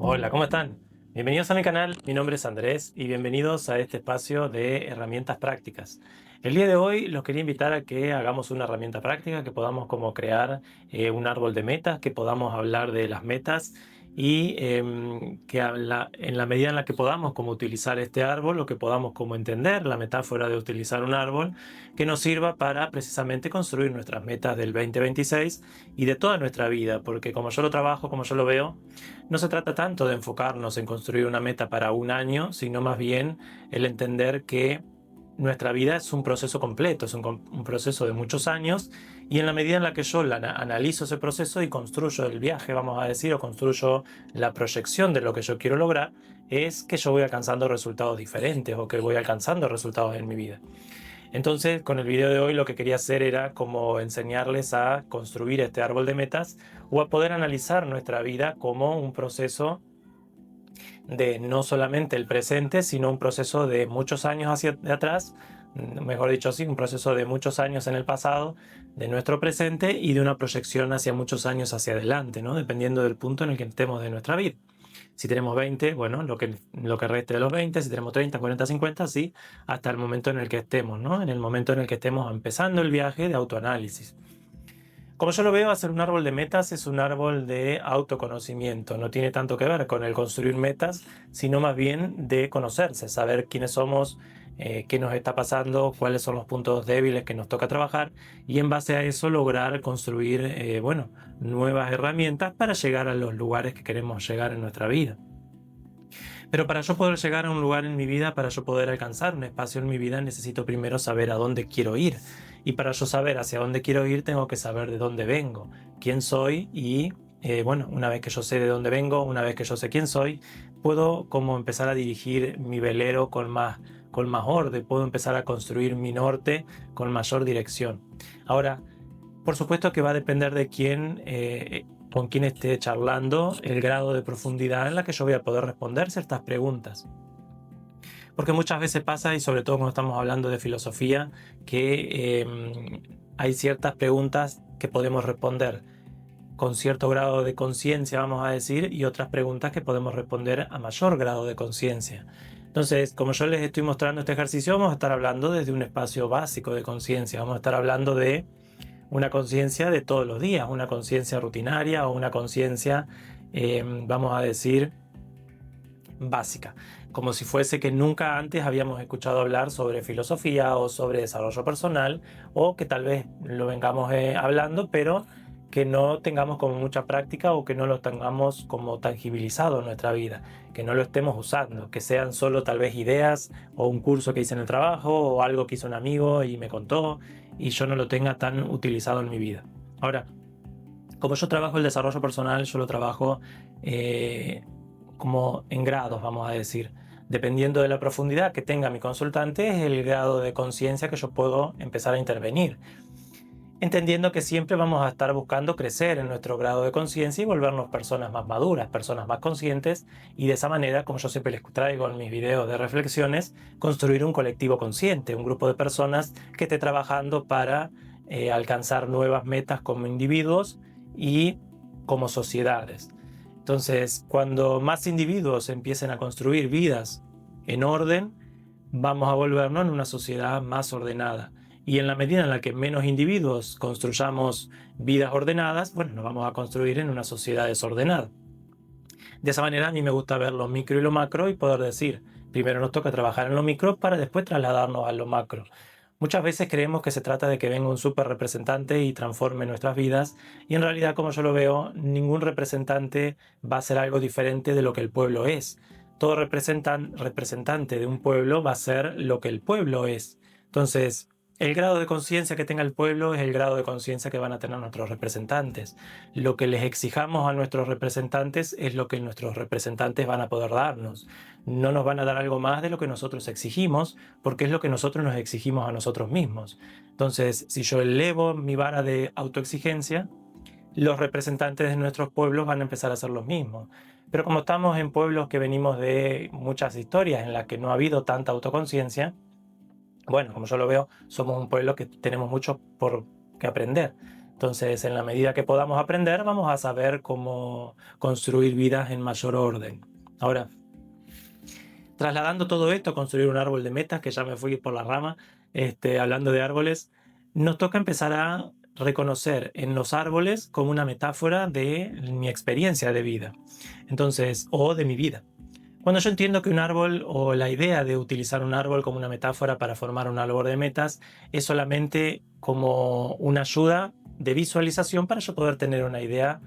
Hola, ¿cómo están? Bienvenidos a mi canal, mi nombre es Andrés y bienvenidos a este espacio de herramientas prácticas. El día de hoy los quería invitar a que hagamos una herramienta práctica, que podamos como crear un árbol de metas, que podamos hablar de las metas y en la medida en la que podamos como utilizar este árbol o que podamos como entender la metáfora de utilizar un árbol, que nos sirva para precisamente construir nuestras metas del 2026 y de toda nuestra vida, porque como yo lo trabajo, como yo lo veo, no se trata tanto de enfocarnos en construir una meta para un año, sino más bien el entender que nuestra vida es un proceso completo, es un proceso de muchos años, y en la medida en la que yo analizo ese proceso y construyo el viaje, vamos a decir, o construyo la proyección de lo que yo quiero lograr, es que yo voy alcanzando resultados diferentes o que voy alcanzando resultados en mi vida. Entonces, con el video de hoy lo que quería hacer era como enseñarles a construir este árbol de metas o a poder analizar nuestra vida como un proceso de no solamente el presente, sino un proceso de muchos años hacia atrás, mejor dicho así, un proceso de muchos años en el pasado, de nuestro presente y de una proyección hacia muchos años hacia adelante, ¿no? Dependiendo del punto en el que estemos de nuestra vida. Si tenemos 20, bueno, lo que reste de los 20, si tenemos 30, 40, 50, sí, hasta el momento en el que estemos, ¿no? En el momento en el que estemos empezando el viaje de autoanálisis. Como yo lo veo, hacer un árbol de metas es un árbol de autoconocimiento. No tiene tanto que ver con el construir metas, sino más bien de conocerse, saber quiénes somos, qué nos está pasando, cuáles son los puntos débiles que nos toca trabajar y en base a eso lograr construir, bueno, nuevas herramientas para llegar a los lugares que queremos llegar en nuestra vida. Pero para yo poder llegar a un lugar en mi vida, para yo poder alcanzar un espacio en mi vida, necesito primero saber a dónde quiero ir. Y para yo saber hacia dónde quiero ir, tengo que saber de dónde vengo, quién soy y, bueno, una vez que yo sé de dónde vengo, una vez que yo sé quién soy, puedo como empezar a dirigir mi velero con más orden, puedo empezar a construir mi norte con mayor dirección. Ahora, por supuesto que va a depender de con quién esté charlando, el grado de profundidad en la que yo voy a poder responder ciertas preguntas. Porque muchas veces pasa, y sobre todo cuando estamos hablando de filosofía, que hay ciertas preguntas que podemos responder con cierto grado de conciencia, vamos a decir, y otras preguntas que podemos responder a mayor grado de conciencia. Entonces, como yo les estoy mostrando este ejercicio, vamos a estar hablando desde un espacio básico de conciencia, vamos a estar hablando de una conciencia de todos los días, una conciencia rutinaria o una conciencia, vamos a decir, básica, como si fuese que nunca antes habíamos escuchado hablar sobre filosofía o sobre desarrollo personal, o que tal vez lo vengamos hablando, pero que no tengamos como mucha práctica o que no lo tengamos como tangibilizado en nuestra vida, que no lo estemos usando, que sean solo tal vez ideas o un curso que hice en el trabajo o algo que hizo un amigo y me contó y yo no lo tenga tan utilizado en mi vida. Ahora, como yo trabajo el desarrollo personal, yo lo trabajo como en grados, vamos a decir. Dependiendo de la profundidad que tenga mi consultante, es el grado de conciencia que yo puedo empezar a intervenir. Entendiendo que siempre vamos a estar buscando crecer en nuestro grado de conciencia y volvernos personas más maduras, personas más conscientes y de esa manera, como yo siempre les traigo en mis videos de reflexiones, construir un colectivo consciente, un grupo de personas que esté trabajando para alcanzar nuevas metas como individuos y como sociedades. Entonces, cuando más individuos empiecen a construir vidas en orden, vamos a volvernos en una sociedad más ordenada. Y en la medida en la que menos individuos construyamos vidas ordenadas, bueno, nos vamos a construir en una sociedad desordenada. De esa manera a mí me gusta ver lo micro y lo macro y poder decir, primero nos toca trabajar en lo micro para después trasladarnos a lo macro. Muchas veces creemos que se trata de que venga un super representante y transforme nuestras vidas y en realidad, como yo lo veo, ningún representante va a ser algo diferente de lo que el pueblo es. Todo representante de un pueblo va a ser lo que el pueblo es. Entonces, el grado de conciencia que tenga el pueblo es el grado de conciencia que van a tener nuestros representantes. Lo que les exijamos a nuestros representantes es lo que nuestros representantes van a poder darnos. No nos van a dar algo más de lo que nosotros exigimos, porque es lo que nosotros nos exigimos a nosotros mismos. Entonces, si yo elevo mi vara de autoexigencia, los representantes de nuestros pueblos van a empezar a hacer lo mismo. Pero como estamos en pueblos que venimos de muchas historias en las que no ha habido tanta autoconciencia, bueno, como yo lo veo, somos un pueblo que tenemos mucho por que aprender. Entonces, en la medida que podamos aprender, vamos a saber cómo construir vidas en mayor orden. Ahora, trasladando todo esto, construir un árbol de metas, que ya me fui por la rama, hablando de árboles, nos toca empezar a reconocer en los árboles como una metáfora de mi experiencia de vida. Entonces, o de mi vida. Cuando yo entiendo que un árbol o la idea de utilizar un árbol como una metáfora para formar un árbol de metas es solamente como una ayuda de visualización para yo poder tener una idea,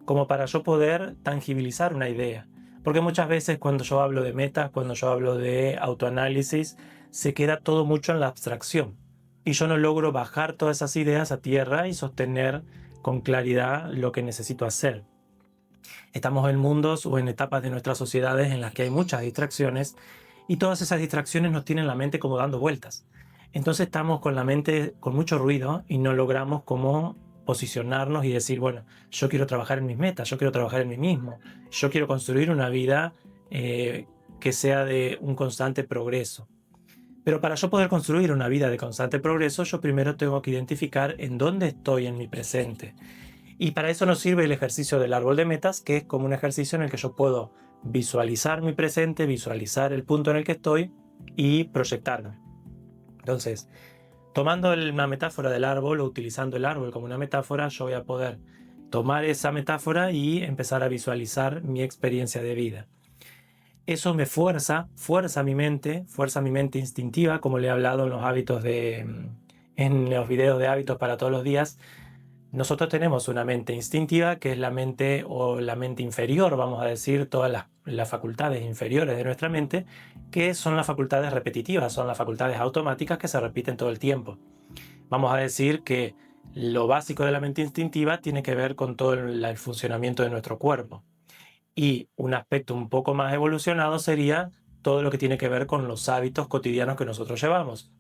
como para yo poder tangibilizar una idea. Porque muchas veces cuando yo hablo de metas, cuando yo hablo de autoanálisis, se queda todo mucho en la abstracción. Y yo no logro bajar todas esas ideas a tierra y sostener con claridad lo que necesito hacer. Estamos en mundos o en etapas de nuestras sociedades en las que hay muchas distracciones y todas esas distracciones nos tienen la mente como dando vueltas. Entonces estamos con la mente con mucho ruido y no logramos como posicionarnos y decir, bueno, yo quiero trabajar en mis metas, yo quiero trabajar en mí mismo, yo quiero construir una vida que sea de un constante progreso. Pero para yo poder construir una vida de constante progreso, yo primero tengo que identificar en dónde estoy en mi presente. Y para eso nos sirve el ejercicio del árbol de metas, que es como un ejercicio en el que yo puedo visualizar mi presente, visualizar el punto en el que estoy y proyectarme. Entonces, tomando una metáfora del árbol o utilizando el árbol como una metáfora, yo voy a poder tomar esa metáfora y empezar a visualizar mi experiencia de vida. Eso me fuerza mi mente instintiva, como le he hablado en los hábitos en los videos de hábitos para todos los días. Nosotros tenemos una mente instintiva, que es la mente o la mente inferior, vamos a decir, todas las facultades inferiores de nuestra mente, que son las facultades repetitivas, son las facultades automáticas que se repiten todo el tiempo. Vamos a decir que lo básico de la mente instintiva tiene que ver con todo el funcionamiento de nuestro cuerpo. Y un aspecto un poco más evolucionado sería todo lo que tiene que ver con los hábitos cotidianos que nosotros llevamos.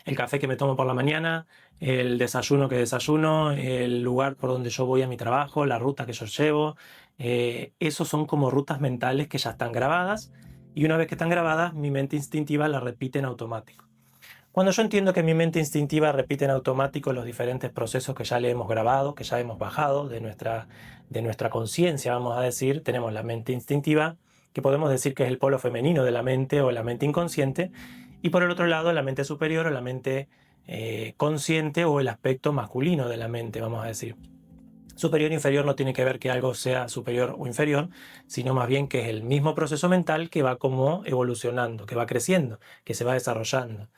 El café que me tomo por la mañana, el desayuno que desayuno, el lugar por donde yo voy a mi trabajo, la ruta que yo llevo. Esos son como rutas mentales que ya están grabadas y una vez que están grabadas, mi mente instintiva la repite en automático. Cuando yo entiendo que mi mente instintiva repite en automático los diferentes procesos que ya le hemos grabado, que ya hemos bajado de nuestra conciencia, vamos a decir, tenemos la mente instintiva, que podemos decir que es el polo femenino de la mente o la mente inconsciente, y por el otro lado la mente superior o la mente consciente o el aspecto masculino de la mente, vamos a decir. Superior e inferior no tiene que ver que algo sea superior o inferior, sino más bien que es el mismo proceso mental que va como evolucionando, que va creciendo, que se va desarrollando.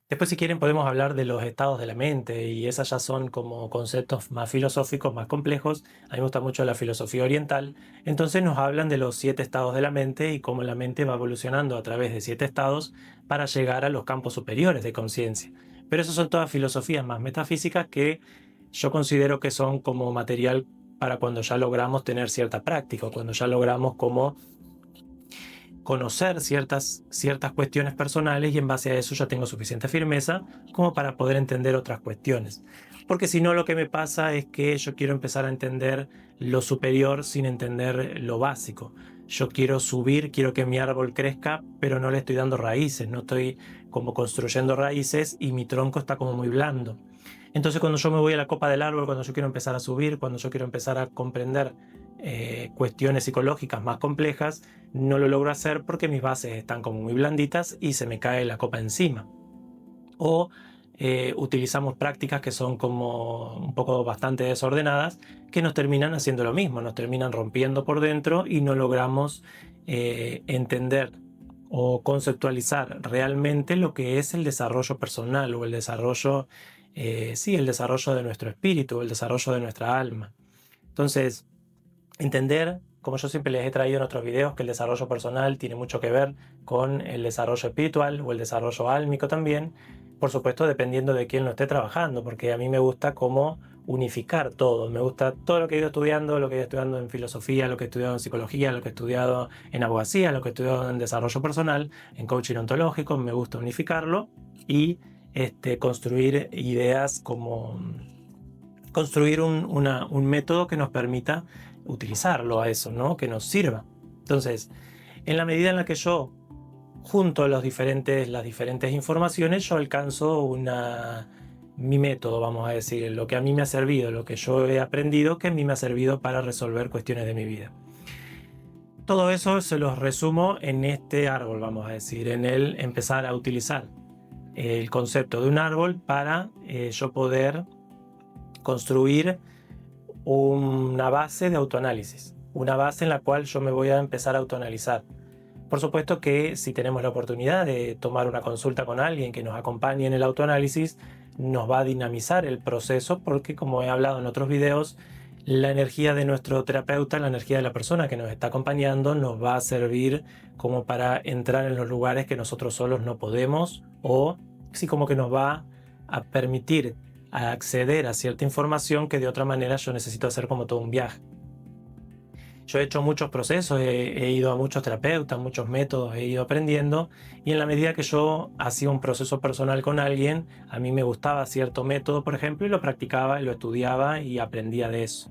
Después, si quieren, podemos hablar de los estados de la mente y esas ya son como conceptos más filosóficos, más complejos. A mí me gusta mucho la filosofía oriental. Entonces nos hablan de los 7 estados de la mente y cómo la mente va evolucionando a través de 7 estados para llegar a los campos superiores de conciencia. Pero esas son todas filosofías más metafísicas que yo considero que son como material para cuando ya logramos tener cierta práctica, cuando ya logramos como conocer ciertas cuestiones personales y en base a eso ya tengo suficiente firmeza como para poder entender otras cuestiones. Porque si no, lo que me pasa es que yo quiero empezar a entender lo superior sin entender lo básico. Yo quiero subir, quiero que mi árbol crezca, pero no le estoy dando raíces, no estoy como construyendo raíces y mi tronco está como muy blando. Entonces cuando yo me voy a la copa del árbol, cuando yo quiero empezar a subir, cuando yo quiero empezar a comprender cuestiones psicológicas más complejas, no lo logro hacer porque mis bases están como muy blanditas y se me cae la copa encima. O utilizamos prácticas que son como un poco bastante desordenadas, que nos terminan haciendo lo mismo, nos terminan rompiendo por dentro y no logramos entender o conceptualizar realmente lo que es el desarrollo personal o el desarrollo, el desarrollo de nuestro espíritu, el desarrollo de nuestra alma. Entonces, entender, como yo siempre les he traído en otros videos, que el desarrollo personal tiene mucho que ver con el desarrollo espiritual o el desarrollo álmico también, por supuesto dependiendo de quién lo esté trabajando, porque a mí me gusta como unificar todo, me gusta todo lo que he ido estudiando, lo que he ido estudiando en filosofía, lo que he estudiado en psicología, lo que he estudiado en abogacía, lo que he estudiado en desarrollo personal, en coaching ontológico, me gusta unificarlo y construir ideas como construir un método que nos permita utilizarlo a eso, ¿no? Que nos sirva. Entonces, en la medida en la que yo junto las diferentes informaciones, yo alcanzo mi método, vamos a decir, lo que a mí me ha servido, lo que yo he aprendido, que a mí me ha servido para resolver cuestiones de mi vida. Todo eso se los resumo en este árbol, vamos a decir, en el empezar a utilizar el concepto de un árbol para yo poder construir una base de autoanálisis, una base en la cual yo me voy a empezar a autoanalizar. Por supuesto que si tenemos la oportunidad de tomar una consulta con alguien que nos acompañe en el autoanálisis, nos va a dinamizar el proceso porque, como he hablado en otros videos, la energía de nuestro terapeuta, la energía de la persona que nos está acompañando, nos va a servir como para entrar en los lugares que nosotros solos no podemos, o sí, como que nos va a permitir acceder a cierta información que de otra manera yo necesito hacer como todo un viaje. Yo he hecho muchos procesos, he ido a muchos terapeutas, muchos métodos, he ido aprendiendo, y en la medida que yo hacía un proceso personal con alguien, a mí me gustaba cierto método, por ejemplo, y lo practicaba, y lo estudiaba y aprendía de eso.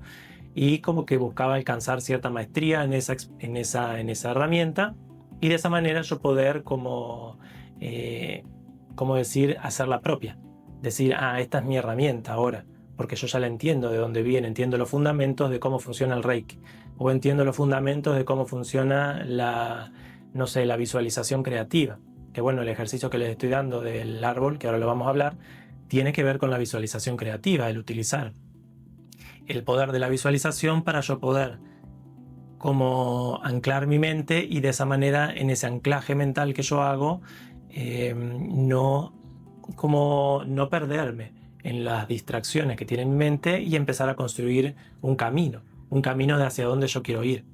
Y como que buscaba alcanzar cierta maestría en esa herramienta, y de esa manera yo poder como decir, hacerla propia. Decir, esta es mi herramienta ahora, porque yo ya la entiendo de dónde viene, entiendo los fundamentos de cómo funciona el Reiki, o entiendo los fundamentos de cómo funciona no sé, la visualización creativa. Que bueno, el ejercicio que les estoy dando del árbol, que ahora lo vamos a hablar, tiene que ver con la visualización creativa, el utilizar el poder de la visualización para yo poder como anclar mi mente, y de esa manera, en ese anclaje mental que yo hago, no perderme en las distracciones que tiene mi mente y empezar a construir un camino de hacia dónde yo quiero ir.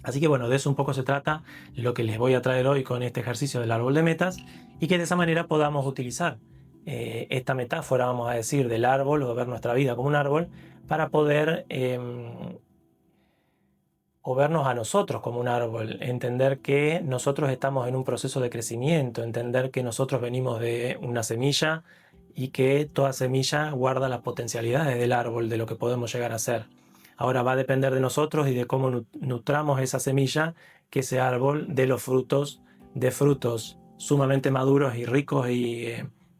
Así que bueno, de eso un poco se trata lo que les voy a traer hoy con este ejercicio del árbol de metas, y que de esa manera podamos utilizar esta metáfora, vamos a decir, del árbol, o ver nuestra vida como un árbol, para poder o vernos a nosotros como un árbol, entender que nosotros estamos en un proceso de crecimiento, entender que nosotros venimos de una semilla y que toda semilla guarda las potencialidades del árbol, de lo que podemos llegar a ser. Ahora va a depender de nosotros y de cómo nutramos esa semilla, que ese árbol dé los frutos, de frutos sumamente maduros y ricos y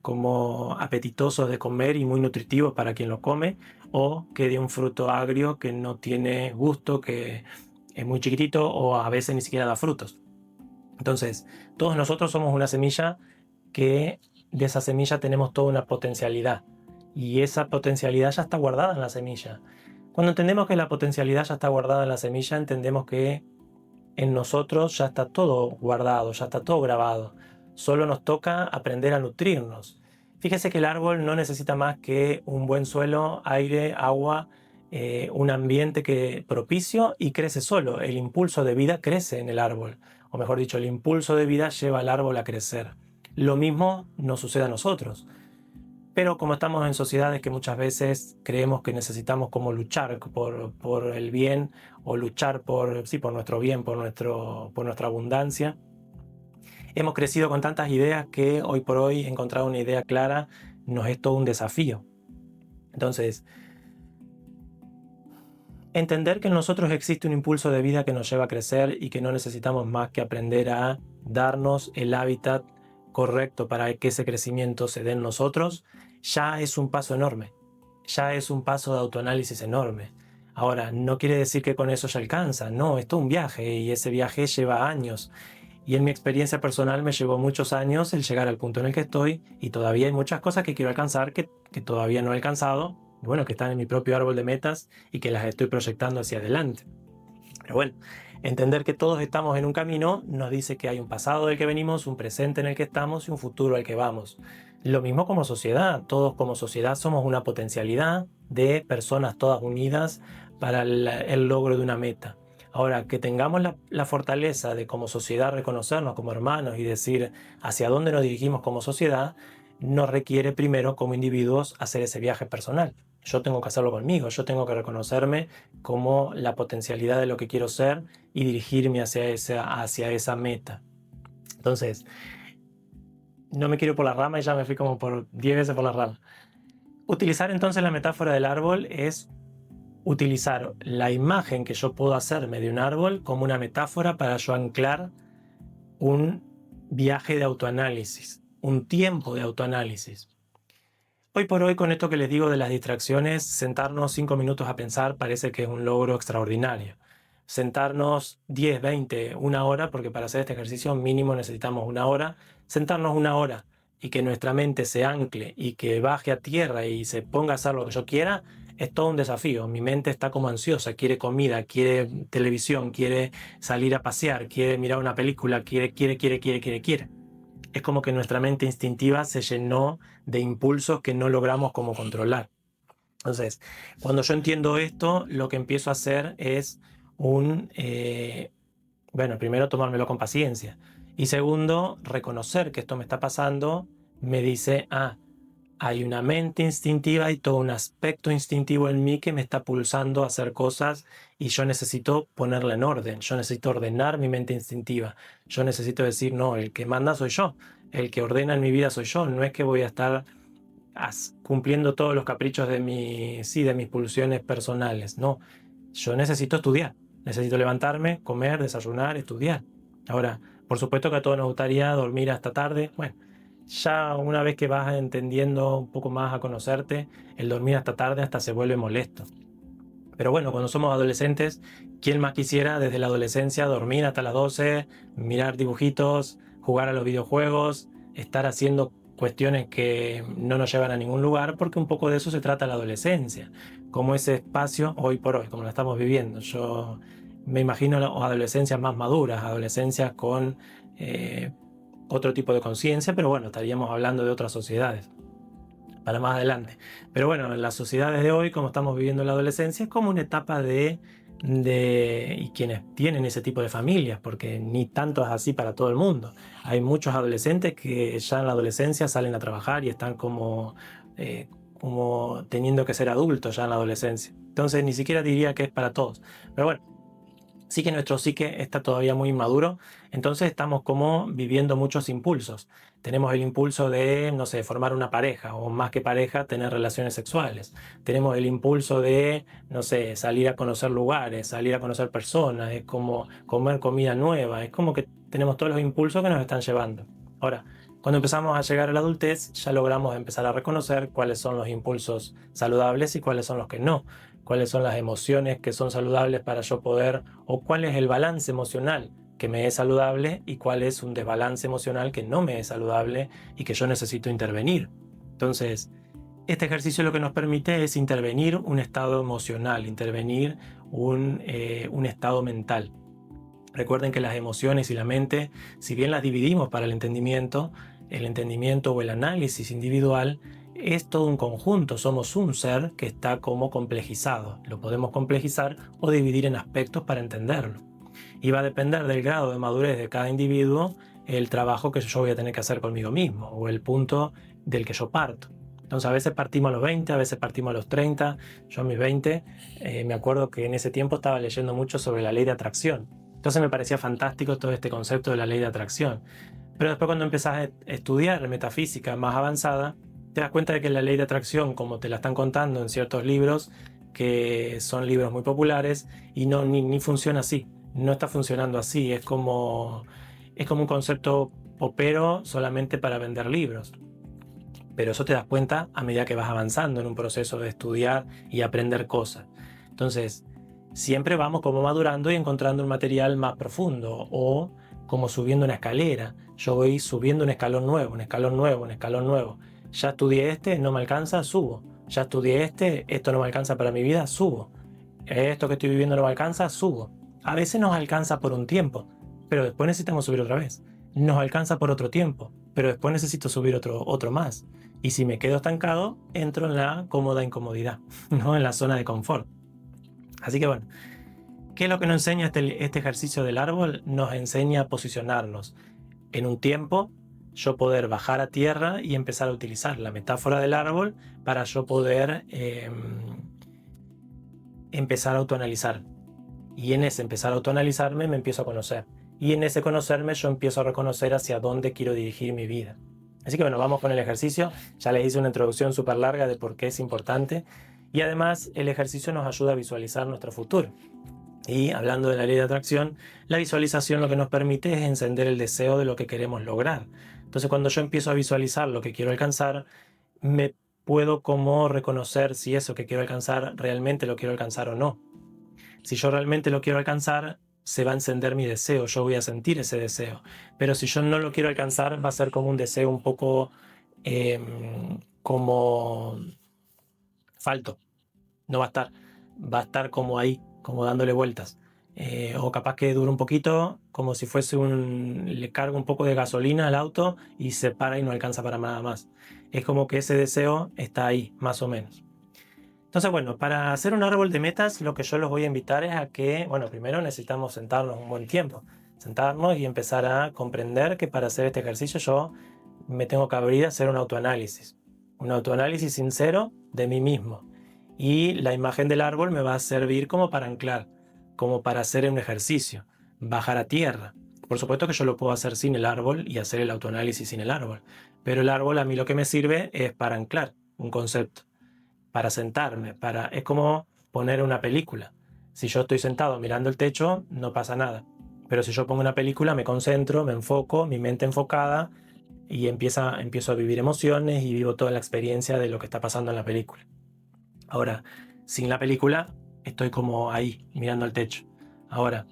como apetitosos de comer y muy nutritivos para quien lo come, o que dé un fruto agrio que no tiene gusto, que es muy chiquitito o a veces ni siquiera da frutos. Entonces, todos nosotros somos una semilla, que de esa semilla tenemos toda una potencialidad, y esa potencialidad ya está guardada en la semilla. Cuando entendemos que la potencialidad ya está guardada en la semilla, entendemos que en nosotros ya está todo guardado, ya está todo grabado. Solo nos toca aprender a nutrirnos. Fíjese que el árbol no necesita más que un buen suelo, aire, agua, un ambiente propicio, y crece solo. El impulso de vida crece en el árbol. O mejor dicho, el impulso de vida lleva al árbol a crecer. Lo mismo nos sucede a nosotros. Pero como estamos en sociedades que muchas veces creemos que necesitamos como luchar por el bien, o luchar por nuestro bien, por nuestra abundancia, hemos crecido con tantas ideas que hoy por hoy encontrar una idea clara nos es todo un desafío. Entonces, entender que en nosotros existe un impulso de vida que nos lleva a crecer, y que no necesitamos más que aprender a darnos el hábitat correcto para que ese crecimiento se dé en nosotros, ya es un paso enorme, ya es un paso de autoanálisis enorme. Ahora, no quiere decir que con eso ya alcanza, no, es todo un viaje, y ese viaje lleva años. Y en mi experiencia personal me llevó muchos años el llegar al punto en el que estoy, y todavía hay muchas cosas que quiero alcanzar que todavía no he alcanzado, bueno, que están en mi propio árbol de metas y que las estoy proyectando hacia adelante. Pero bueno, entender que todos estamos en un camino nos dice que hay un pasado del que venimos, un presente en el que estamos y un futuro al que vamos. Lo mismo como sociedad, todos como sociedad somos una potencialidad de personas todas unidas para el logro de una meta. Ahora, que tengamos la fortaleza de como sociedad reconocernos como hermanos y decir hacia dónde nos dirigimos como sociedad, nos requiere primero como individuos hacer ese viaje personal. Yo tengo que hacerlo conmigo, yo tengo que reconocerme como la potencialidad de lo que quiero ser y dirigirme hacia esa meta. Entonces, no me quiero ir por la rama, y ya me fui como por 10 veces por la rama. Utilizar entonces la metáfora del árbol es utilizar la imagen que yo puedo hacerme de un árbol como una metáfora para yo anclar un viaje de autoanálisis, un tiempo de autoanálisis. Hoy por hoy, con esto que les digo de las distracciones, sentarnos 5 minutos a pensar parece que es un logro extraordinario. Sentarnos 10, 20, una hora, porque para hacer este ejercicio mínimo necesitamos una hora, sentarnos una hora y que nuestra mente se ancle y que baje a tierra y se ponga a hacer lo que yo quiera, es todo un desafío. Mi mente está como ansiosa, quiere comida, quiere televisión, quiere salir a pasear, quiere mirar una película, quiere. Es como que nuestra mente instintiva se llenó de impulsos que no logramos como controlar. Entonces, cuando yo entiendo esto, lo que empiezo a hacer es bueno, primero tomármelo con paciencia. Y segundo, reconocer que esto me está pasando, me dice, hay una mente instintiva y todo un aspecto instintivo en mí que me está pulsando a hacer cosas y yo necesito ponerla en orden, yo necesito ordenar mi mente instintiva, yo necesito decir, no, el que manda soy yo, el que ordena en mi vida soy yo, no es que voy a estar cumpliendo todos los caprichos de sí, de mis pulsiones personales, no, yo necesito estudiar, necesito levantarme, comer, desayunar, estudiar. Ahora, por supuesto que a todos nos gustaría dormir hasta tarde, bueno, ya una vez que vas entendiendo un poco más a conocerte, el dormir hasta tarde hasta se vuelve molesto. Pero bueno, cuando somos adolescentes, ¿quién más quisiera desde la adolescencia dormir hasta las 12, mirar dibujitos, jugar a los videojuegos, estar haciendo cuestiones que no nos llevan a ningún lugar? Porque un poco de eso se trata la adolescencia, como ese espacio hoy por hoy, como lo estamos viviendo. Yo me imagino adolescencias más maduras, adolescencias con otro tipo de conciencia, pero bueno, estaríamos hablando de otras sociedades para más adelante. Pero bueno, en las sociedades de hoy, como estamos viviendo la adolescencia, es como una etapa y quienes tienen ese tipo de familias, porque ni tanto es así para todo el mundo. Hay muchos adolescentes que ya en la adolescencia salen a trabajar y están como teniendo que ser adultos ya en la adolescencia. Entonces ni siquiera diría que es para todos. Pero bueno, sí que nuestro psique está todavía muy inmaduro, entonces estamos como viviendo muchos impulsos. Tenemos el impulso de, no sé, formar una pareja o más que pareja, tener relaciones sexuales. Tenemos el impulso de, no sé, salir a conocer lugares, salir a conocer personas, es como comer comida nueva, es como que tenemos todos los impulsos que nos están llevando. Ahora, cuando empezamos a llegar a la adultez, ya logramos empezar a reconocer cuáles son los impulsos saludables y cuáles son los que no, cuáles son las emociones que son saludables para yo poder, o cuál es el balance emocional que me es saludable y cuál es un desbalance emocional que no me es saludable y que yo necesito intervenir. Entonces, este ejercicio lo que nos permite es intervenir un estado emocional, intervenir un estado mental. Recuerden que las emociones y la mente, si bien las dividimos para el entendimiento o el análisis individual es todo un conjunto, somos un ser que está como complejizado. Lo podemos complejizar o dividir en aspectos para entenderlo. Y va a depender del grado de madurez de cada individuo el trabajo que yo voy a tener que hacer conmigo mismo o el punto del que yo parto. Entonces a veces partimos a los 20, a veces partimos a los 30. Yo a mis 20 me acuerdo que en ese tiempo estaba leyendo mucho sobre la ley de atracción. Entonces me parecía fantástico todo este concepto de la ley de atracción. Pero después cuando empezás a estudiar metafísica más avanzada, te das cuenta de que la ley de atracción, como te la están contando en ciertos libros, que son libros muy populares, y no ni funciona así. No está funcionando así. Es como un concepto popero solamente para vender libros. Pero eso te das cuenta a medida que vas avanzando en un proceso de estudiar y aprender cosas. Entonces, siempre vamos como madurando y encontrando un material más profundo o como subiendo una escalera. Yo voy subiendo un escalón nuevo, un escalón nuevo, un escalón nuevo. Ya estudié este, no me alcanza, subo. Ya estudié este, esto no me alcanza para mi vida, subo. Esto que estoy viviendo no me alcanza, subo. A veces nos alcanza por un tiempo, pero después necesitamos subir otra vez. Nos alcanza por otro tiempo, pero después necesito subir otro más. Y si me quedo estancado, entro en la cómoda incomodidad, ¿no? En la zona de confort. Así que bueno, ¿qué es lo que nos enseña este ejercicio del árbol? Nos enseña a posicionarnos en un tiempo, yo poder bajar a tierra y empezar a utilizar la metáfora del árbol para yo poder empezar a autoanalizar. Y en ese empezar a autoanalizarme me empiezo a conocer. Y en ese conocerme yo empiezo a reconocer hacia dónde quiero dirigir mi vida. Así que bueno, vamos con el ejercicio. Ya les hice una introducción súper larga de por qué es importante. Y además el ejercicio nos ayuda a visualizar nuestro futuro. Y hablando de la ley de atracción, la visualización lo que nos permite es encender el deseo de lo que queremos lograr. Entonces cuando yo empiezo a visualizar lo que quiero alcanzar, me puedo como reconocer si eso que quiero alcanzar realmente lo quiero alcanzar o no. Si yo realmente lo quiero alcanzar, se va a encender mi deseo, yo voy a sentir ese deseo. Pero si yo no lo quiero alcanzar, va a ser como un deseo un poco como falto. No va a estar como ahí, como dándole vueltas. O capaz que dure un poquito, como si fuese le cargo un poco de gasolina al auto y se para y no alcanza para nada más. Es como que ese deseo está ahí, más o menos. Entonces, bueno, para hacer un árbol de metas, lo que yo los voy a invitar es a que, bueno, primero necesitamos sentarnos un buen tiempo, sentarnos y empezar a comprender que para hacer este ejercicio yo me tengo que abrir a hacer un autoanálisis sincero de mí mismo. Y la imagen del árbol me va a servir como para anclar, como para hacer un ejercicio, bajar a tierra. Por supuesto que yo lo puedo hacer sin el árbol y hacer el autoanálisis sin el árbol, pero el árbol a mí lo que me sirve es para anclar un concepto, para sentarme, es como poner una película. Si yo estoy sentado mirando el techo, no pasa nada. Pero si yo pongo una película, me concentro, me enfoco, mi mente enfocada y empiezo a vivir emociones y vivo toda la experiencia de lo que está pasando en la película. Ahora, sin la película, estoy como ahí, mirando el techo. Ahora,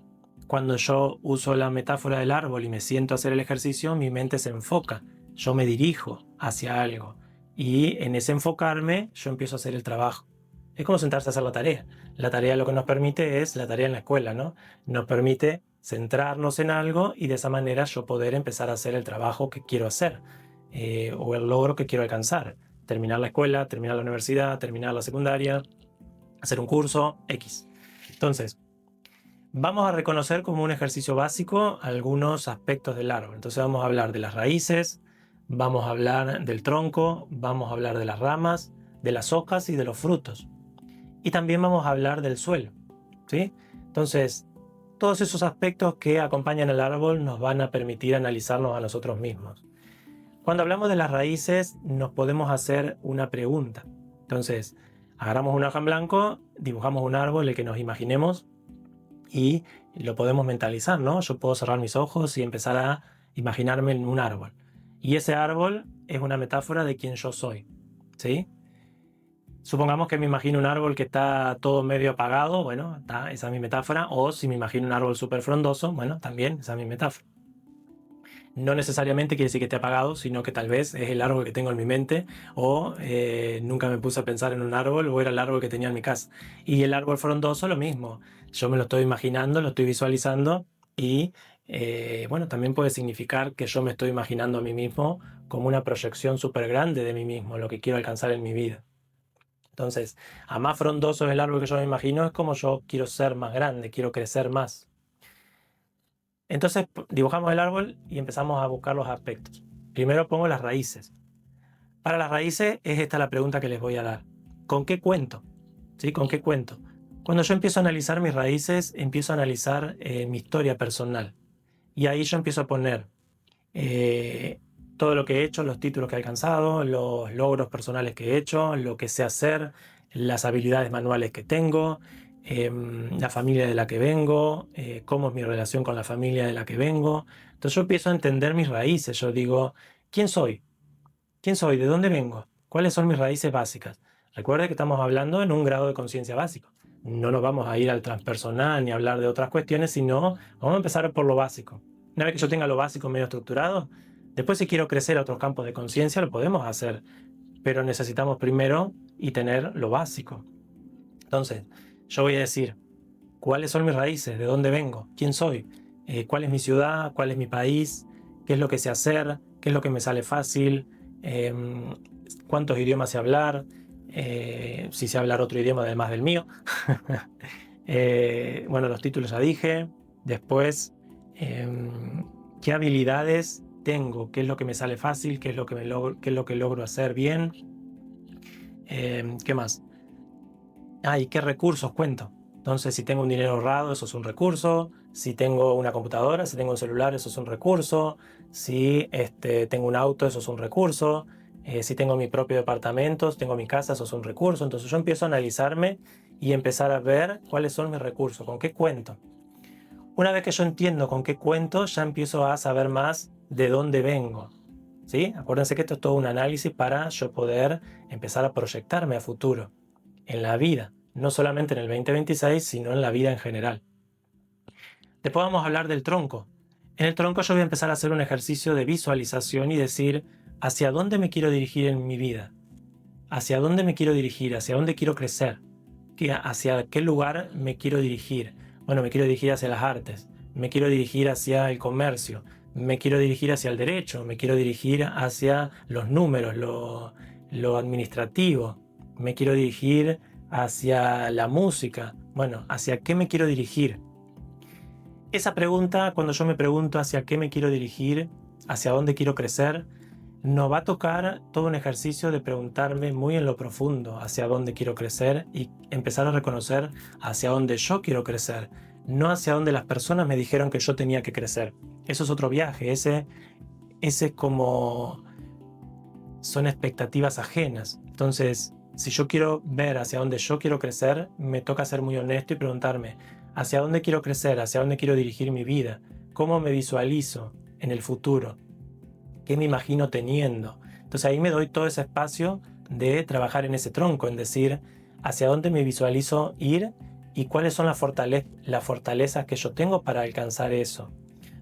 cuando yo uso la metáfora del árbol y me siento a hacer el ejercicio, mi mente se enfoca. Yo me dirijo hacia algo. Y en ese enfocarme, yo empiezo a hacer el trabajo. Es como sentarse a hacer la tarea. La tarea lo que nos permite es la tarea en la escuela, ¿no? Nos permite centrarnos en algo y de esa manera yo poder empezar a hacer el trabajo que quiero hacer o el logro que quiero alcanzar. Terminar la escuela, terminar la universidad, terminar la secundaria, hacer un curso, X. Entonces, vamos a reconocer como un ejercicio básico algunos aspectos del árbol. Entonces vamos a hablar de las raíces, vamos a hablar del tronco, vamos a hablar de las ramas, de las hojas y de los frutos. Y también vamos a hablar del suelo, ¿sí? Entonces, todos esos aspectos que acompañan al árbol nos van a permitir analizarnos a nosotros mismos. Cuando hablamos de las raíces, nos podemos hacer una pregunta. Entonces, agarramos una hoja en blanco, dibujamos un árbol, el que nos imaginemos, y lo podemos mentalizar, ¿no? Yo puedo cerrar mis ojos y empezar a imaginarme en un árbol. Y ese árbol es una metáfora de quién yo soy, ¿sí? Supongamos que me imagino un árbol que está todo medio apagado, bueno, esa es mi metáfora. O si me imagino un árbol súper frondoso, bueno, también esa es mi metáfora. No necesariamente quiere decir que esté apagado, sino que tal vez es el árbol que tengo en mi mente, o nunca me puse a pensar en un árbol, o era el árbol que tenía en mi casa. Y el árbol frondoso, lo mismo. Yo me lo estoy imaginando, lo estoy visualizando, y bueno, también puede significar que yo me estoy imaginando a mí mismo como una proyección súper grande de mí mismo, lo que quiero alcanzar en mi vida. Entonces, a más frondoso es el árbol que yo me imagino, es como yo quiero ser más grande, quiero crecer más. Entonces dibujamos el árbol y empezamos a buscar los aspectos. Primero pongo las raíces. Para las raíces es esta la pregunta que les voy a dar. ¿Con qué cuento? ¿Sí? ¿Con qué cuento? Cuando yo empiezo a analizar mis raíces, empiezo a analizar mi historia personal. Y ahí yo empiezo a poner eh, todo lo que he hecho, los títulos que he alcanzado, los logros personales que he hecho, lo que sé hacer, las habilidades manuales que tengo, la familia de la que vengo, cómo es mi relación con la familia de la que vengo. Entonces yo empiezo a entender mis raíces. Yo digo, ¿quién soy? ¿Quién soy? ¿De dónde vengo? ¿Cuáles son mis raíces básicas? Recuerde que estamos hablando en un grado de conciencia básico. No nos vamos a ir al transpersonal ni a hablar de otras cuestiones, sino vamos a empezar por lo básico. Una vez que yo tenga lo básico medio estructurado, después si quiero crecer a otros campos de conciencia lo podemos hacer, pero necesitamos primero y tener lo básico. Entonces, yo voy a decir, ¿cuáles son mis raíces? ¿De dónde vengo? ¿Quién soy? ¿Cuál es mi ciudad? ¿Cuál es mi país? ¿Qué es lo que sé hacer? ¿Qué es lo que me sale fácil? ¿Cuántos idiomas sé hablar? Si sé hablar otro idioma además del mío. Bueno, los títulos ya dije. Después, ¿qué habilidades tengo? ¿Qué es lo que me sale fácil? ¿Qué es lo que, qué es lo que logro hacer bien? ¿Qué más? ¿Y qué recursos cuento? Entonces, si tengo un dinero ahorrado, eso es un recurso. Si tengo una computadora, si tengo un celular, eso es un recurso. Si tengo un auto, eso es un recurso. Si tengo mi propio departamento, tengo mi casa, eso es un recurso. Entonces yo empiezo a analizarme y empezar a ver cuáles son mis recursos, con qué cuento. Una vez que yo entiendo con qué cuento, ya empiezo a saber más de dónde vengo. ¿sí? Acuérdense que esto es todo un análisis para yo poder empezar a proyectarme a futuro, en la vida, no solamente en el 2026, sino en la vida en general. Después vamos a hablar del tronco. En el tronco yo voy a empezar a hacer un ejercicio de visualización y decir hacia dónde me quiero dirigir en mi vida, hacia dónde me quiero dirigir, hacia dónde quiero crecer, hacia qué lugar me quiero dirigir. Bueno, me quiero dirigir hacia las artes, me quiero dirigir hacia el comercio, me quiero dirigir hacia el derecho, me quiero dirigir hacia los números, lo administrativo, me quiero dirigir hacia la música. Bueno, ¿hacia qué me quiero dirigir? Esa pregunta, cuando yo me pregunto hacia qué me quiero dirigir, hacia dónde quiero crecer, nos va a tocar todo un ejercicio de preguntarme muy en lo profundo hacia dónde quiero crecer y empezar a reconocer hacia dónde yo quiero crecer, no hacia dónde las personas me dijeron que yo tenía que crecer. Eso es otro viaje, ese es como son expectativas ajenas. Entonces, si yo quiero ver hacia dónde yo quiero crecer, me toca ser muy honesto y preguntarme hacia dónde quiero crecer, hacia dónde quiero dirigir mi vida, cómo me visualizo en el futuro, qué me imagino teniendo. Entonces ahí me doy todo ese espacio de trabajar en ese tronco, en decir hacia dónde me visualizo ir y cuáles son las fortalezas que yo tengo para alcanzar eso.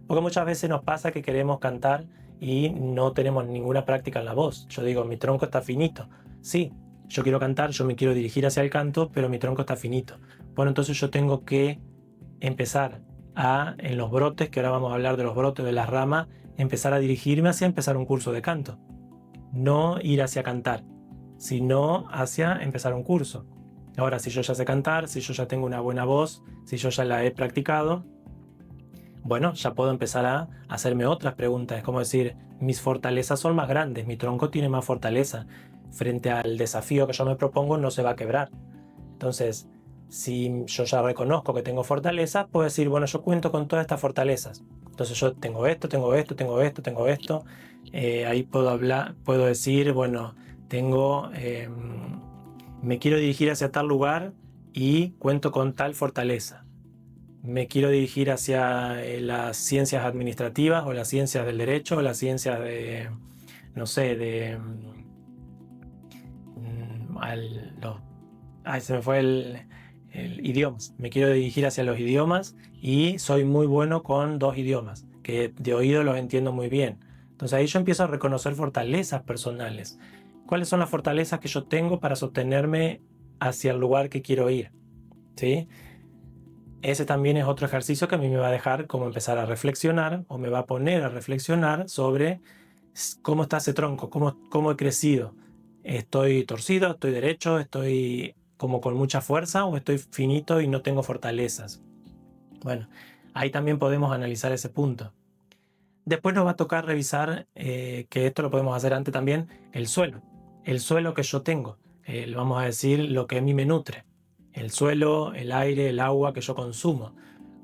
Porque muchas veces nos pasa que queremos cantar y no tenemos ninguna práctica en la voz. Yo digo, mi tronco está finito. Sí, yo quiero cantar, yo me quiero dirigir hacia el canto, pero mi tronco está finito. Bueno, entonces yo tengo que empezar en los brotes, que ahora vamos a hablar de los brotes de las ramas, empezar a dirigirme hacia empezar un curso de canto. No ir hacia cantar, sino hacia empezar un curso. Ahora, si yo ya sé cantar, si yo ya tengo una buena voz, si yo ya la he practicado, bueno, ya puedo empezar a hacerme otras preguntas. Es como decir, mis fortalezas son más grandes, mi tronco tiene más fortaleza. Frente al desafío que yo me propongo, no se va a quebrar. Entonces, si yo ya reconozco que tengo fortalezas, puedo decir, bueno, yo cuento con todas estas fortalezas. Entonces yo tengo esto, tengo esto, tengo esto, tengo esto. Ahí puedo decir, bueno, me quiero dirigir hacia tal lugar y cuento con tal fortaleza. Me quiero dirigir hacia las ciencias administrativas o las ciencias del derecho o las ciencias de, no sé, se me fue el idiomas. Me quiero dirigir hacia los idiomas y soy muy bueno con 2 idiomas, que de oído los entiendo muy bien. Entonces ahí yo empiezo a reconocer fortalezas personales. ¿Cuáles son las fortalezas que yo tengo para sostenerme hacia el lugar que quiero ir? ¿Sí? Ese también es otro ejercicio que a mí me va a dejar como empezar a reflexionar o me va a poner a reflexionar sobre cómo está ese tronco, cómo he crecido. ¿Estoy torcido? ¿Estoy derecho? ¿Estoy como con mucha fuerza o estoy finito y no tengo fortalezas? Bueno, ahí también podemos analizar ese punto. Después nos va a tocar revisar, que esto lo podemos hacer antes también, el suelo que yo tengo. Vamos a decir lo que a mí me nutre. El suelo, el aire, el agua que yo consumo.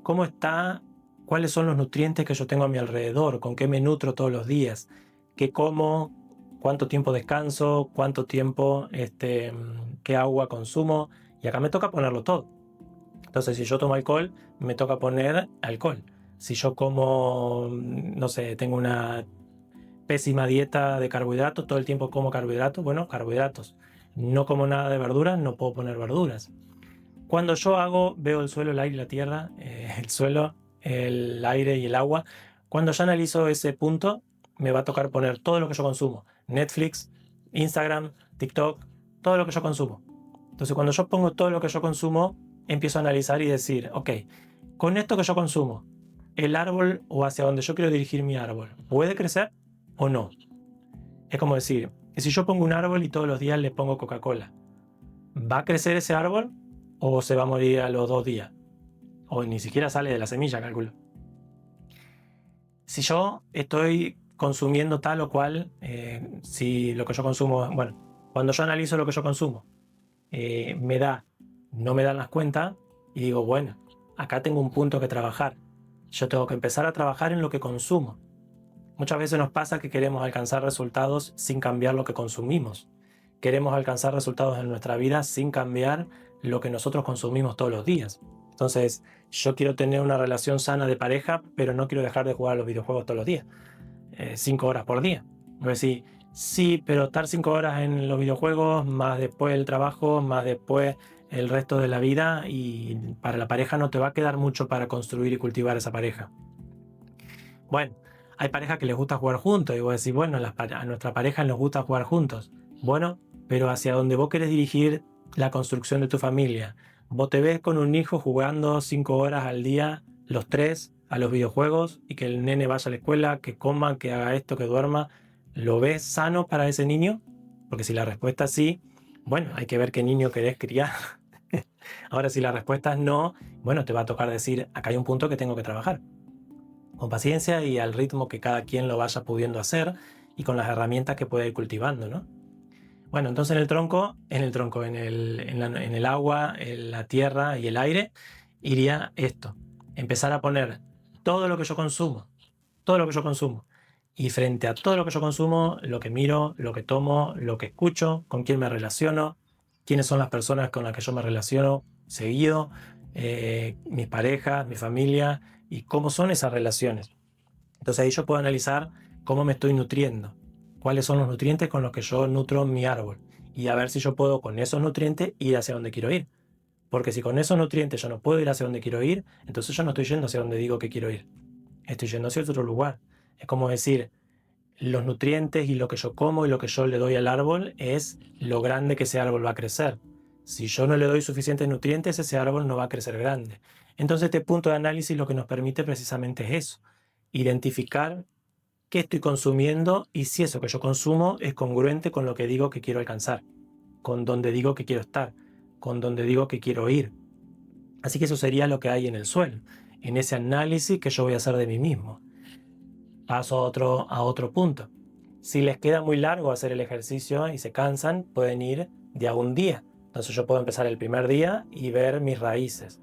¿Cómo está? ¿Cuáles son los nutrientes que yo tengo a mi alrededor? ¿Con qué me nutro todos los días? ¿Qué como? ¿Cuánto tiempo descanso? ¿Cuánto tiempo, qué agua consumo? Y acá me toca ponerlo todo. Entonces, si yo tomo alcohol, me toca poner alcohol. Si yo como, no sé, tengo una pésima dieta de carbohidratos, todo el tiempo como carbohidratos, bueno, carbohidratos. No como nada de verduras, no puedo poner verduras. Cuando yo veo el suelo, el aire y la tierra, el suelo, el aire y el agua, cuando yo analizo ese punto, me va a tocar poner todo lo que yo consumo. Netflix, Instagram, TikTok, todo lo que yo consumo. Entonces, cuando yo pongo todo lo que yo consumo, empiezo a analizar y decir, ok, con esto que yo consumo, el árbol o hacia donde yo quiero dirigir mi árbol, ¿puede crecer o no? Es como decir, si yo pongo un árbol y todos los días le pongo Coca-Cola, ¿va a crecer ese árbol o se va a morir a los 2 días? O ni siquiera sale de la semilla, calculo. Si yo estoy consumiendo tal o cual, si lo que yo consumo, bueno, cuando yo analizo lo que yo consumo, no me dan las cuentas y digo, bueno, acá tengo un punto que trabajar. Yo tengo que empezar a trabajar en lo que consumo. Muchas veces nos pasa que queremos alcanzar resultados sin cambiar lo que consumimos. Queremos alcanzar resultados en nuestra vida sin cambiar lo que nosotros consumimos todos los días. Entonces, yo quiero tener una relación sana de pareja, pero no quiero dejar de jugar a los videojuegos todos los días, 5 horas por día. Voy a decir, sí, pero estar 5 horas en los videojuegos, más después el trabajo, más después el resto de la vida, y para la pareja no te va a quedar mucho para construir y cultivar esa pareja. Bueno, hay parejas que les gusta jugar juntos y vos decís, bueno, a nuestra pareja nos gusta jugar juntos. Bueno, pero hacia donde vos querés dirigir la construcción de tu familia. Vos te ves con un hijo jugando 5 horas al día, los tres, a los videojuegos, y que el nene vaya a la escuela, que coma, que haga esto, que duerma. ¿Lo ves sano para ese niño? Porque si la respuesta es sí, bueno, hay que ver qué niño querés criar. Ahora, si la respuesta es no, bueno, te va a tocar decir, acá hay un punto que tengo que trabajar con paciencia y al ritmo que cada quien lo vaya pudiendo hacer y con las herramientas que puede ir cultivando, ¿no? Bueno, entonces en el agua, en la tierra y el aire, iría esto: empezar a poner todo lo que yo consumo, todo lo que yo consumo. Y frente a todo lo que yo consumo, lo que miro, lo que tomo, lo que escucho, con quién me relaciono, quiénes son las personas con las que yo me relaciono seguido, mis parejas, mi familia, y cómo son esas relaciones. Entonces ahí yo puedo analizar cómo me estoy nutriendo, cuáles son los nutrientes con los que yo nutro mi árbol, y a ver si yo puedo con esos nutrientes ir hacia donde quiero ir. Porque si con esos nutrientes yo no puedo ir hacia donde quiero ir, entonces yo no estoy yendo hacia donde digo que quiero ir. Estoy yendo hacia otro lugar. Es como decir, los nutrientes y lo que yo como y lo que yo le doy al árbol es lo grande que ese árbol va a crecer. Si yo no le doy suficientes nutrientes, ese árbol no va a crecer grande. Entonces este punto de análisis lo que nos permite precisamente es eso: identificar qué estoy consumiendo y si eso que yo consumo es congruente con lo que digo que quiero alcanzar, con donde digo que quiero estar, con donde digo que quiero ir. Así que eso sería lo que hay en el suelo, en ese análisis que yo voy a hacer de mí mismo. Paso a otro punto. Si les queda muy largo hacer el ejercicio y se cansan, pueden ir de a un día. Entonces yo puedo empezar el primer día y ver mis raíces.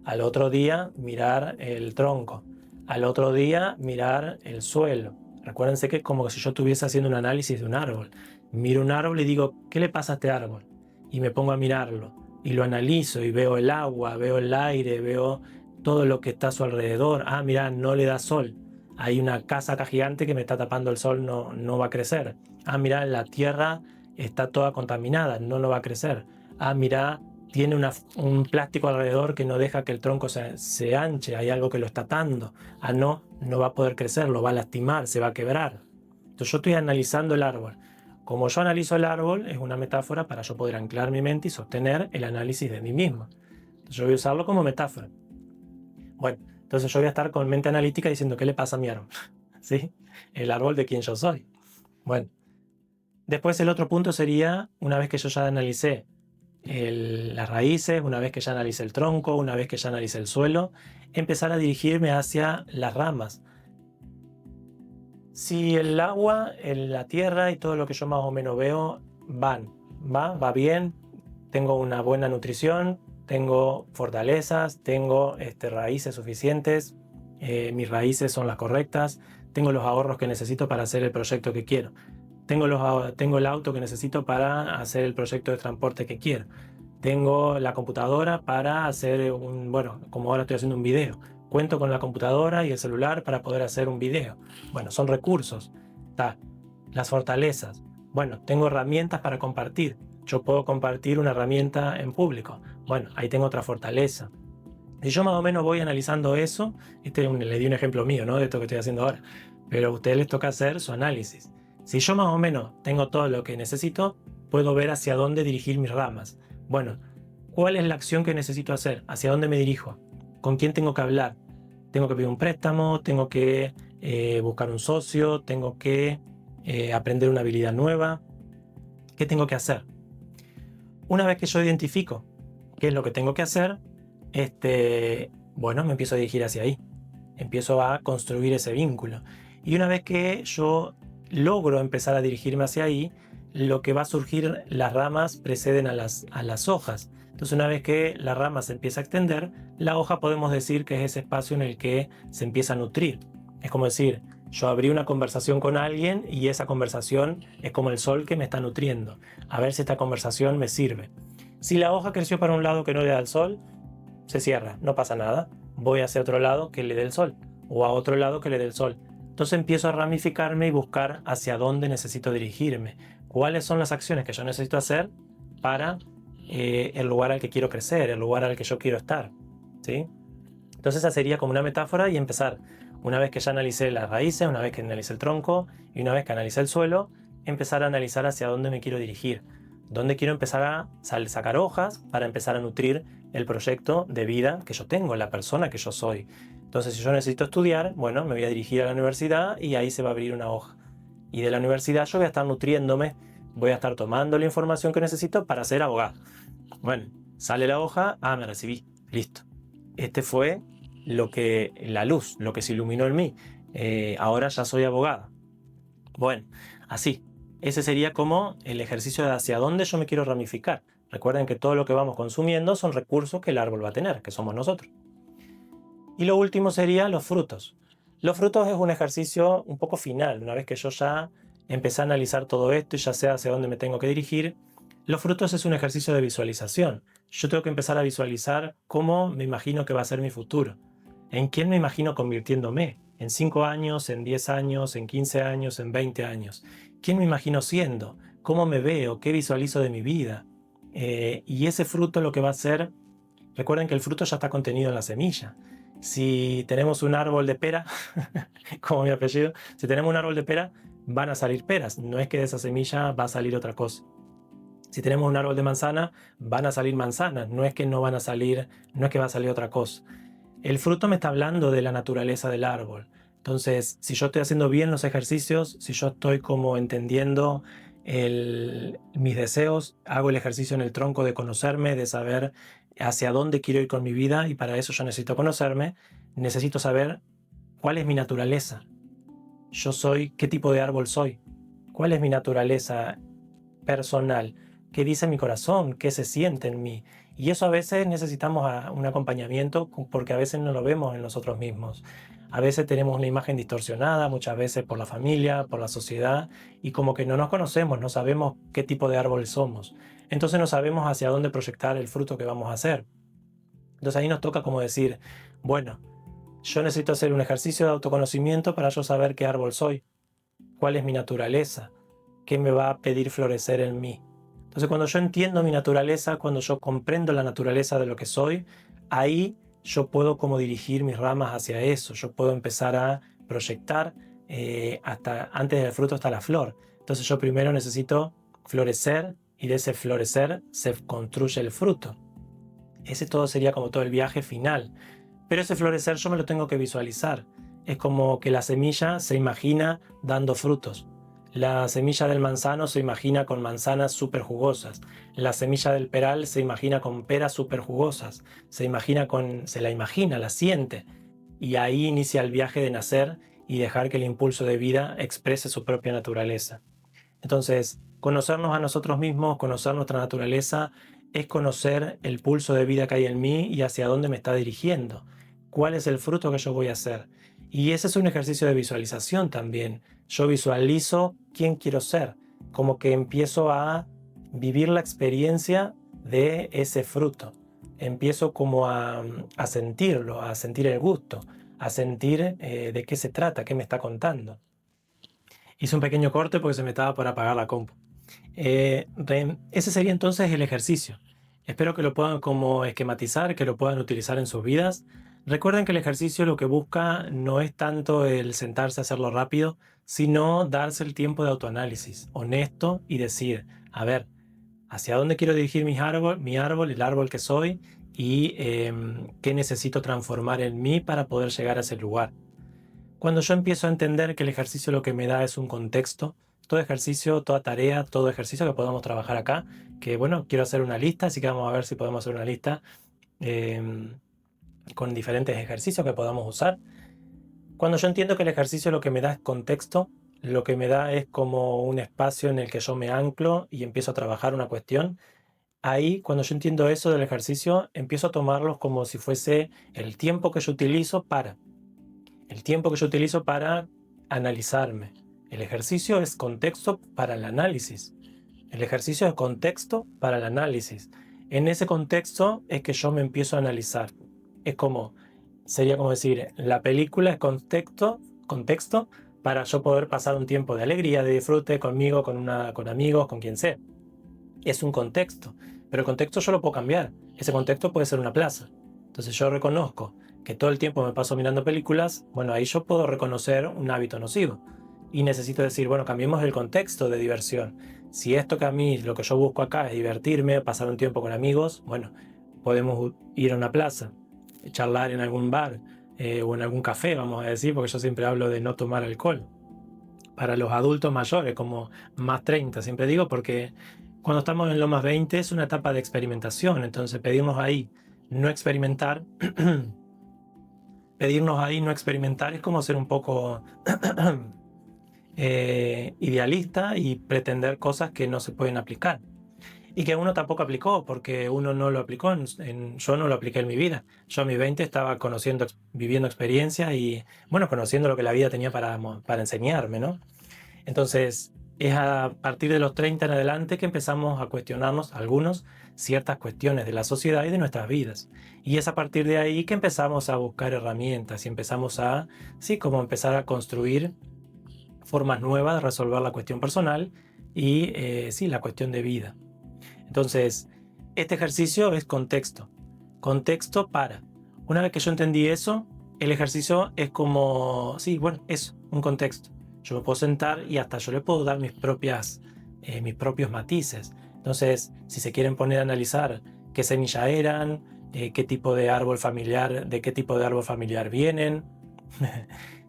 Al otro día mirar el tronco. Al otro día mirar el suelo. Recuérdense que es como si yo estuviese haciendo un análisis de un árbol. Miro un árbol y digo, ¿qué le pasa a este árbol? Y me pongo a mirarlo y lo analizo y veo el agua, veo el aire, veo todo lo que está a su alrededor. Ah, mira, no le da sol. Hay una casa acá gigante que me está tapando el sol, no, no va a crecer. Ah, mira, la tierra está toda contaminada, no, no va a crecer. Ah, mira, tiene un plástico alrededor que no deja que el tronco se anche, hay algo que lo está atando. Ah, no, no va a poder crecer, lo va a lastimar, se va a quebrar. Entonces yo estoy analizando el árbol. Como yo analizo el árbol, es una metáfora para yo poder anclar mi mente y sostener el análisis de mí mismo. Entonces yo voy a usarlo como metáfora. Bueno, entonces yo voy a estar con mente analítica diciendo, ¿qué le pasa a mi árbol? ¿Sí? El árbol de quien yo soy. Bueno, después el otro punto sería, una vez que yo ya analicé las raíces, una vez que ya analicé el tronco, una vez que ya analicé el suelo, empezar a dirigirme hacia las ramas. Si el agua, la tierra y todo lo que yo más o menos veo va bien, tengo una buena nutrición, tengo fortalezas, tengo raíces suficientes, mis raíces son las correctas, tengo los ahorros que necesito para hacer el proyecto que quiero, tengo el auto que necesito para hacer el proyecto de transporte que quiero, tengo la computadora para hacer bueno, como ahora estoy haciendo un video, cuento con la computadora y el celular para poder hacer un video. Bueno, son recursos. Las fortalezas. Bueno, tengo herramientas para compartir. Yo puedo compartir una herramienta en público. Bueno, ahí tengo otra fortaleza. Si yo más o menos voy analizando eso, le di un ejemplo mío, ¿no? De esto que estoy haciendo ahora. Pero a ustedes les toca hacer su análisis. Si yo más o menos tengo todo lo que necesito, puedo ver hacia dónde dirigir mis ramas. Bueno, ¿cuál es la acción que necesito hacer? ¿Hacia dónde me dirijo? ¿Con quién tengo que hablar? ¿Tengo que pedir un préstamo? ¿Tengo que buscar un socio? ¿Tengo que aprender una habilidad nueva? ¿Qué tengo que hacer? Una vez que yo identifico qué es lo que tengo que hacer, bueno, me empiezo a dirigir hacia ahí. Empiezo a construir ese vínculo. Y una vez que yo logro empezar a dirigirme hacia ahí, lo que va a surgir, las ramas preceden a las hojas. Entonces una vez que la rama se empieza a extender, la hoja podemos decir que es ese espacio en el que se empieza a nutrir. Es como decir, yo abrí una conversación con alguien y esa conversación es como el sol que me está nutriendo. A ver si esta conversación me sirve. Si la hoja creció para un lado que no le da el sol, se cierra, no pasa nada. Voy hacia otro lado que le dé el sol o a otro lado que le dé el sol. Entonces empiezo a ramificarme y buscar hacia dónde necesito dirigirme. ¿Cuáles son las acciones que yo necesito hacer para el lugar al que quiero crecer, el lugar al que yo quiero estar? ¿Sí? Entonces esa sería como una metáfora y empezar. Una vez que ya analicé las raíces, una vez que analicé el tronco y una vez que analicé el suelo, empezar a analizar hacia dónde me quiero dirigir. Dónde quiero empezar a sacar hojas para empezar a nutrir el proyecto de vida que yo tengo, la persona que yo soy. Entonces, si yo necesito estudiar, bueno, me voy a dirigir a la universidad y ahí se va a abrir una hoja. Y de la universidad yo voy a estar nutriéndome, voy a estar tomando la información que necesito para ser abogado. Bueno, sale la hoja, me recibí, listo. Este fue la luz, lo que se iluminó en mí. Ahora ya soy abogada. Bueno, así. Ese sería como el ejercicio de hacia dónde yo me quiero ramificar. Recuerden que todo lo que vamos consumiendo son recursos que el árbol va a tener, que somos nosotros. Y lo último sería los frutos. Los frutos es un ejercicio un poco final. Una vez que yo ya empecé a analizar todo esto y ya sé hacia dónde me tengo que dirigir, los frutos es un ejercicio de visualización. Yo tengo que empezar a visualizar cómo me imagino que va a ser mi futuro. ¿En quién me imagino convirtiéndome? ¿En 5 años, en 10 años, en 15 años, en 20 años? ¿Quién me imagino siendo? ¿Cómo me veo? ¿Qué visualizo de mi vida? Y ese fruto lo que va a ser, recuerden que el fruto ya está contenido en la semilla. Si tenemos un árbol de pera, como mi apellido, si tenemos un árbol de pera, van a salir peras. No es que de esa semilla va a salir otra cosa. Si tenemos un árbol de manzana, van a salir manzanas. No es que no van a salir, no es que va a salir otra cosa. El fruto me está hablando de la naturaleza del árbol. Entonces, si yo estoy haciendo bien los ejercicios, si yo estoy como entendiendo mis deseos, hago el ejercicio en el tronco de conocerme, de saber hacia dónde quiero ir con mi vida, y para eso yo necesito conocerme, necesito saber cuál es mi naturaleza. Yo soy, ¿qué tipo de árbol soy? ¿Cuál es mi naturaleza personal? ¿Qué dice mi corazón? ¿Qué se siente en mí? Y eso a veces necesitamos un acompañamiento porque a veces no lo vemos en nosotros mismos. A veces tenemos una imagen distorsionada, muchas veces por la familia, por la sociedad, y como que no nos conocemos, no sabemos qué tipo de árbol somos. Entonces no sabemos hacia dónde proyectar el fruto que vamos a hacer. Entonces ahí nos toca como decir, bueno, yo necesito hacer un ejercicio de autoconocimiento para yo saber qué árbol soy, cuál es mi naturaleza, qué me va a pedir florecer en mí. Entonces cuando yo entiendo mi naturaleza, cuando yo comprendo la naturaleza de lo que soy, ahí yo puedo como dirigir mis ramas hacia eso. Yo puedo empezar a proyectar hasta antes del fruto está la flor. Entonces yo primero necesito florecer y de ese florecer se construye el fruto. Ese todo sería como todo el viaje final. Pero ese florecer yo me lo tengo que visualizar. Es como que la semilla se imagina dando frutos. La semilla del manzano se imagina con manzanas súper jugosas. La semilla del peral se imagina con peras súper jugosas. Se la imagina, la siente. Y ahí inicia el viaje de nacer y dejar que el impulso de vida exprese su propia naturaleza. Entonces, conocernos a nosotros mismos, conocer nuestra naturaleza, es conocer el pulso de vida que hay en mí y hacia dónde me está dirigiendo. ¿Cuál es el fruto que yo voy a hacer? Y ese es un ejercicio de visualización también. Yo visualizo quién quiero ser, como que empiezo a vivir la experiencia de ese fruto. Empiezo como a sentirlo, a sentir el gusto, a sentir de qué se trata, qué me está contando. Hice un pequeño corte porque se me estaba por apagar la compu. Ese sería entonces el ejercicio. Espero que lo puedan como esquematizar, que lo puedan utilizar en sus vidas. Recuerden que el ejercicio lo que busca no es tanto el sentarse a hacerlo rápido, sino darse el tiempo de autoanálisis, honesto, y decir, a ver, ¿hacia dónde quiero dirigir mi árbol, el árbol que soy? Y qué necesito transformar en mí para poder llegar a ese lugar. Cuando yo empiezo a entender que el ejercicio lo que me da es un contexto, todo ejercicio, toda tarea, todo ejercicio que podamos trabajar acá, que bueno, quiero hacer una lista, así que vamos a ver si podemos hacer una lista con diferentes ejercicios que podamos usar. Cuando yo entiendo que el ejercicio lo que me da es contexto, lo que me da es como un espacio en el que yo me anclo y empiezo a trabajar una cuestión, ahí cuando yo entiendo eso del ejercicio, empiezo a tomarlos como si fuese el tiempo que yo utilizo para analizarme. El ejercicio es contexto para el análisis. El ejercicio es contexto para el análisis. En ese contexto es que yo me empiezo a analizar. Sería como decir, la película es contexto para yo poder pasar un tiempo de alegría, de disfrute conmigo, con amigos, con quien sea. Es un contexto, pero el contexto yo lo puedo cambiar. Ese contexto puede ser una plaza. Entonces yo reconozco que todo el tiempo me paso mirando películas, bueno, ahí yo puedo reconocer un hábito nocivo. Y necesito decir, bueno, cambiemos el contexto de diversión. Si esto que a mí, lo que yo busco acá es divertirme, pasar un tiempo con amigos, bueno, podemos ir a una plaza, charlar en algún bar o en algún café, vamos a decir, porque yo siempre hablo de no tomar alcohol. Para los adultos mayores, como más 30, siempre digo, porque cuando estamos en los más 20 es una etapa de experimentación, entonces pedirnos ahí no experimentar, pedirnos ahí no experimentar es como ser un poco idealista y pretender cosas que no se pueden aplicar. Y que uno tampoco aplicó, porque uno no lo aplicó, yo no lo apliqué en mi vida. Yo a mis 20 estaba conociendo, viviendo experiencias y, bueno, conociendo lo que la vida tenía para enseñarme, ¿no? Entonces, es a partir de los 30 en adelante que empezamos a cuestionarnos, algunos, ciertas cuestiones de la sociedad y de nuestras vidas. Y es a partir de ahí que empezamos a buscar herramientas y empezamos a, sí, como empezar a construir formas nuevas de resolver la cuestión personal y, sí, la cuestión de vida. Entonces, este ejercicio es contexto. Contexto para. Una vez que yo entendí eso, el ejercicio es como, sí, bueno, eso, un contexto. Yo me puedo sentar y hasta yo le puedo dar mis propios matices. Entonces, si se quieren poner a analizar qué semilla eran, qué tipo de árbol familiar, de qué tipo de árbol familiar vienen,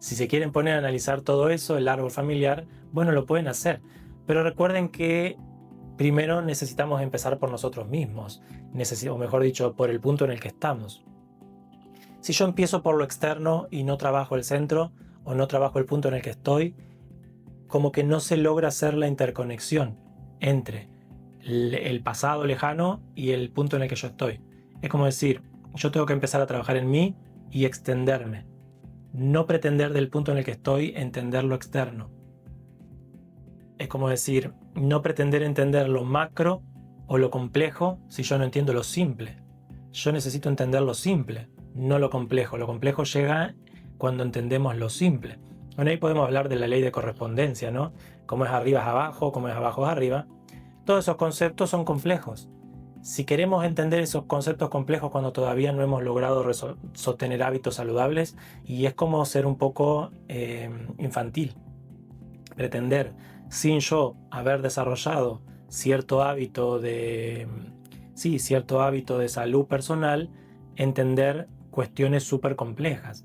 si se quieren poner a analizar todo eso, el árbol familiar, bueno, lo pueden hacer. Pero recuerden que primero necesitamos empezar por nosotros mismos, o mejor dicho, por el punto en el que estamos. Si yo empiezo por lo externo y no trabajo el centro o no trabajo el punto en el que estoy, como que no se logra hacer la interconexión entre el pasado lejano y el punto en el que yo estoy. Es como decir, yo tengo que empezar a trabajar en mí y extenderme. No pretender del punto en el que estoy entender lo externo. Es como decir, no pretender entender lo macro o lo complejo si yo no entiendo lo simple. Yo necesito entender lo simple, no lo complejo. Lo complejo llega cuando entendemos lo simple. Bueno, ahí podemos hablar de la ley de correspondencia, ¿no? Cómo es arriba es abajo, cómo es abajo es arriba. Todos esos conceptos son complejos. Si queremos entender esos conceptos complejos cuando todavía no hemos logrado sostener hábitos saludables, y es como ser un poco infantil. Pretender, sin yo haber desarrollado cierto hábito cierto hábito de salud personal, entender cuestiones súper complejas.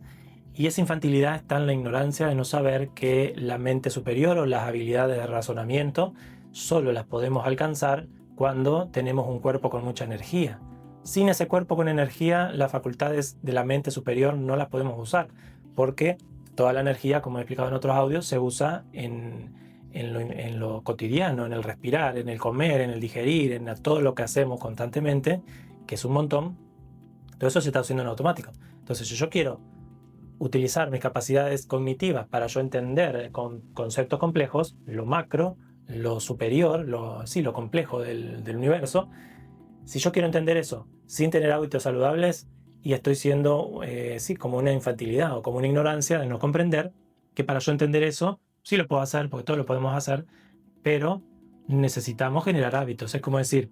Y esa infantilidad está en la ignorancia de no saber que la mente superior o las habilidades de razonamiento solo las podemos alcanzar cuando tenemos un cuerpo con mucha energía. Sin ese cuerpo con energía, las facultades de la mente superior no las podemos usar, porque toda la energía, como he explicado en otros audios, se usa en lo cotidiano, en el respirar, en el comer, en el digerir, en todo lo que hacemos constantemente, que es un montón. Todo eso se está haciendo en automático. Entonces, si yo quiero utilizar mis capacidades cognitivas para yo entender con conceptos complejos, lo macro, lo superior, lo complejo del universo, si yo quiero entender eso sin tener hábitos saludables, y estoy siendo, como una infantilidad o como una ignorancia de no comprender que para yo entender eso, sí lo puedo hacer, porque todos lo podemos hacer, pero necesitamos generar hábitos. Es como decir,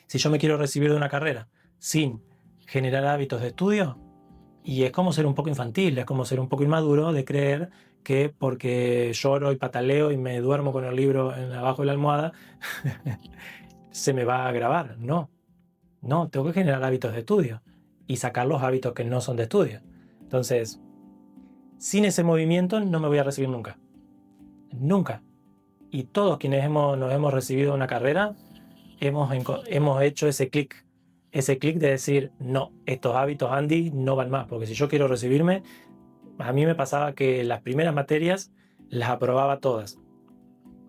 si yo me quiero recibir de una carrera sin generar hábitos de estudio, y es como ser un poco infantil, es como ser un poco inmaduro de creer que porque lloro y pataleo y me duermo con el libro abajo de la almohada, se me va a grabar. No, no, tengo que generar hábitos de estudio y sacar los hábitos que no son de estudio. Entonces, sin ese movimiento no me voy a recibir nunca. Nunca. Y todos quienes nos hemos recibido una carrera, hemos hecho ese clic de decir, no, estos hábitos, Andy, no van más, porque si yo quiero recibirme, a mí me pasaba que las primeras materias las aprobaba todas,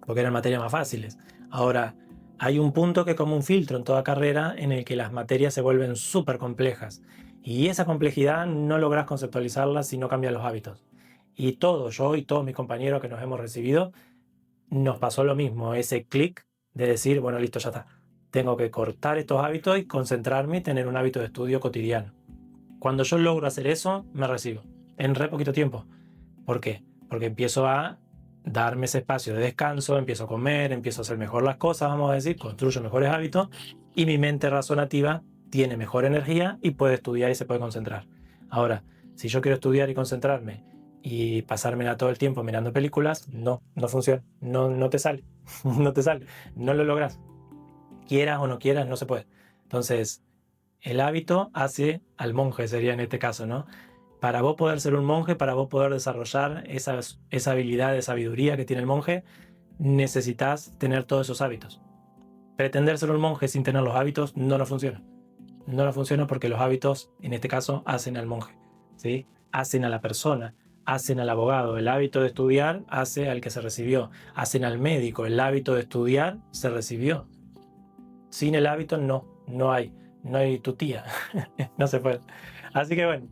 porque eran materias más fáciles. Ahora, hay un punto que, como un filtro en toda carrera, en el que las materias se vuelven súper complejas, y esa complejidad no logras conceptualizarla si no cambias los hábitos. Y yo y todos mis compañeros que nos hemos recibido, nos pasó lo mismo, ese clic de decir, bueno, listo, ya está. Tengo que cortar estos hábitos y concentrarme y tener un hábito de estudio cotidiano. Cuando yo logro hacer eso, me recibo en re poquito tiempo. ¿Por qué? porque empiezo a darme ese espacio de descanso, empiezo a comer, empiezo a hacer mejor las cosas, vamos a decir, construyo mejores hábitos y mi mente razonativa tiene mejor energía y puede estudiar y se puede concentrar. Ahora, si yo quiero estudiar y concentrarme y pasármela todo el tiempo mirando películas, no funciona, no te sale, no te sale, no lo logras. Quieras o no quieras, no se puede. Entonces, el hábito hace al monje, sería en este caso, ¿no? Para vos poder ser un monje, para vos poder desarrollar esa habilidad de sabiduría que tiene el monje, necesitas tener todos esos hábitos. Pretender ser un monje sin tener los hábitos no funciona. No funciona porque los hábitos, en este caso, hacen al monje, ¿sí? Hacen a la persona, hacen al abogado. El hábito de estudiar hace al que se recibió. Hacen al médico. El hábito de estudiar se recibió. Sin el hábito no hay tu tía. No se puede. Así que bueno,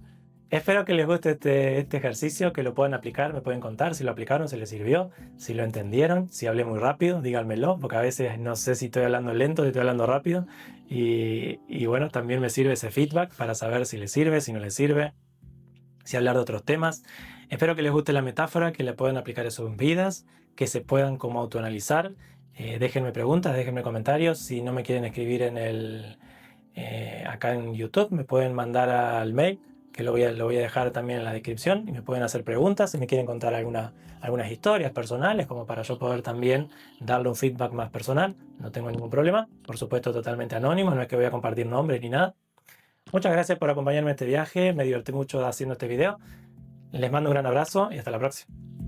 espero que les guste este ejercicio, que lo puedan aplicar, me pueden contar si lo aplicaron, si les sirvió, si lo entendieron, si hablé muy rápido, díganmelo, porque a veces no sé si estoy hablando lento, si estoy hablando rápido. Y bueno, también me sirve ese feedback para saber si les sirve, si no les sirve, si hablar de otros temas. Espero que les guste la metáfora, que la puedan aplicar en sus vidas, que se puedan como autoanalizar. Déjenme preguntas, déjenme comentarios. Si no me quieren escribir acá en YouTube, me pueden mandar al mail, que lo voy a dejar también en la descripción, y me pueden hacer preguntas si me quieren contar algunas historias personales, como para yo poder también darle un feedback más personal. No tengo ningún problema, por supuesto totalmente anónimo, no es que voy a compartir nombres ni nada. Muchas gracias por acompañarme en este viaje, me divertí mucho haciendo este video. Les mando un gran abrazo y hasta la próxima.